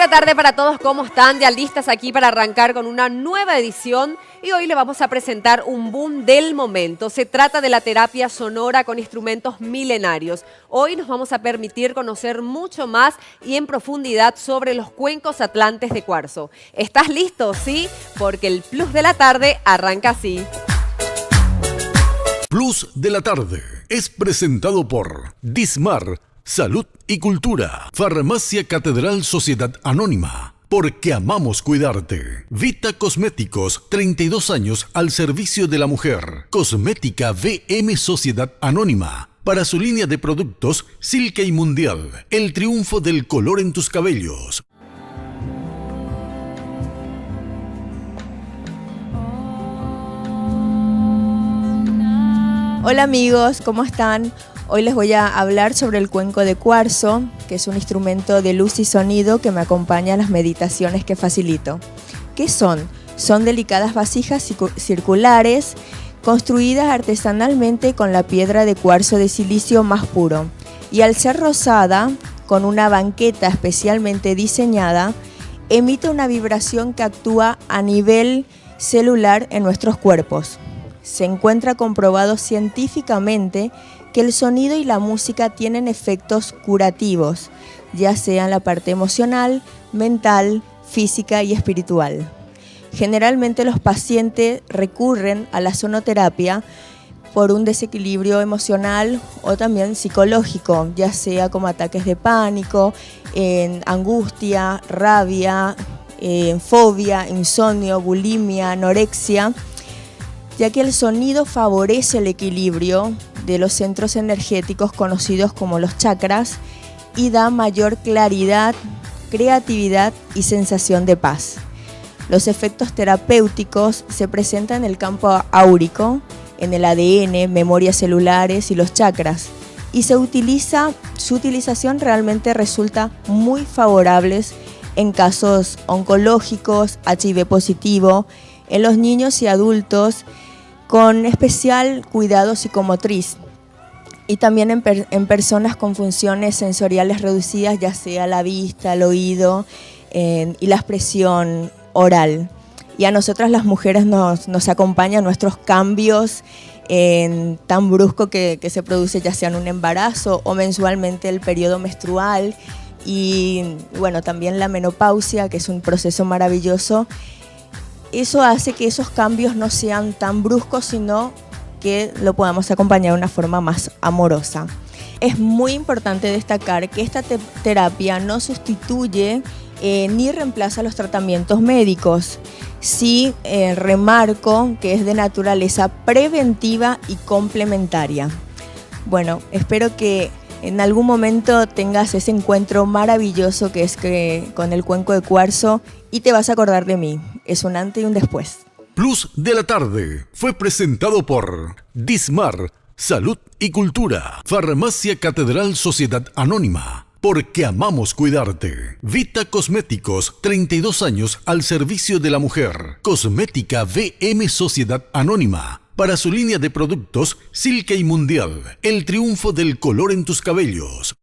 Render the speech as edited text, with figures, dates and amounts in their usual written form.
buena tarde para todos, ¿cómo están? Ya listas aquí para arrancar con una nueva edición y hoy les vamos a presentar un boom del momento. Se trata de la terapia sonora con instrumentos milenarios. Hoy nos vamos a permitir conocer mucho más y en profundidad sobre los cuencos atlantes de cuarzo. ¿Estás listo? ¿Sí? Porque el Plus de la tarde arranca así. Plus de la tarde es presentado por Dismar, Salud y Cultura, Farmacia Catedral Sociedad Anónima, porque amamos cuidarte. Vita Cosméticos, 32 años al servicio de la mujer. Cosmética VM Sociedad Anónima, para su línea de productos Silke y Mundial, el triunfo del color en tus cabellos. Hola amigos, ¿cómo están? Hoy les voy a hablar sobre el cuenco de cuarzo, que es un instrumento de luz y sonido que me acompaña en las meditaciones que facilito. ¿Qué son? Son delicadas vasijas circulares construidas artesanalmente con la piedra de cuarzo de silicio más puro. Y al ser rosada, con una banqueta especialmente diseñada, emite una vibración que actúa a nivel celular en nuestros cuerpos. Se encuentra comprobado científicamente que el sonido y la música tienen efectos curativos, ya sea en la parte emocional, mental, física y espiritual. Generalmente los pacientes recurren a la sonoterapia por un desequilibrio emocional o también psicológico, ya sea como ataques de pánico, angustia, rabia, fobia, insomnio, bulimia, anorexia, ya que el sonido favorece el equilibrio de los centros energéticos conocidos como los chakras y da mayor claridad, creatividad y sensación de paz. Los efectos terapéuticos se presentan en el campo áurico, en el ADN, memorias celulares y los chakras, y su utilización realmente resulta muy favorable en casos oncológicos, HIV positivo, en los niños y adultos, con especial cuidado psicomotriz y también en personas con funciones sensoriales reducidas, ya sea la vista, el oído y la expresión oral. Y a nosotras las mujeres nos acompañan nuestros cambios tan brusco que se produce ya sea en un embarazo o mensualmente el periodo menstrual y bueno, también la menopausia, que es un proceso maravilloso. Eso hace que esos cambios no sean tan bruscos, sino que lo podamos acompañar de una forma más amorosa. Es muy importante destacar que esta terapia no sustituye ni reemplaza los tratamientos médicos. Sí, remarco que es de naturaleza preventiva y complementaria. Bueno, espero que en algún momento tengas ese encuentro maravilloso que es con el cuenco de cuarzo y te vas a acordar de mí. Es un antes y un después. Plus de la tarde fue presentado por Dismar, Salud y Cultura, Farmacia Catedral Sociedad Anónima, porque amamos cuidarte. Vita Cosméticos, 32 años al servicio de la mujer. Cosmética VM Sociedad Anónima, para su línea de productos Silke y Mundial, el triunfo del color en tus cabellos.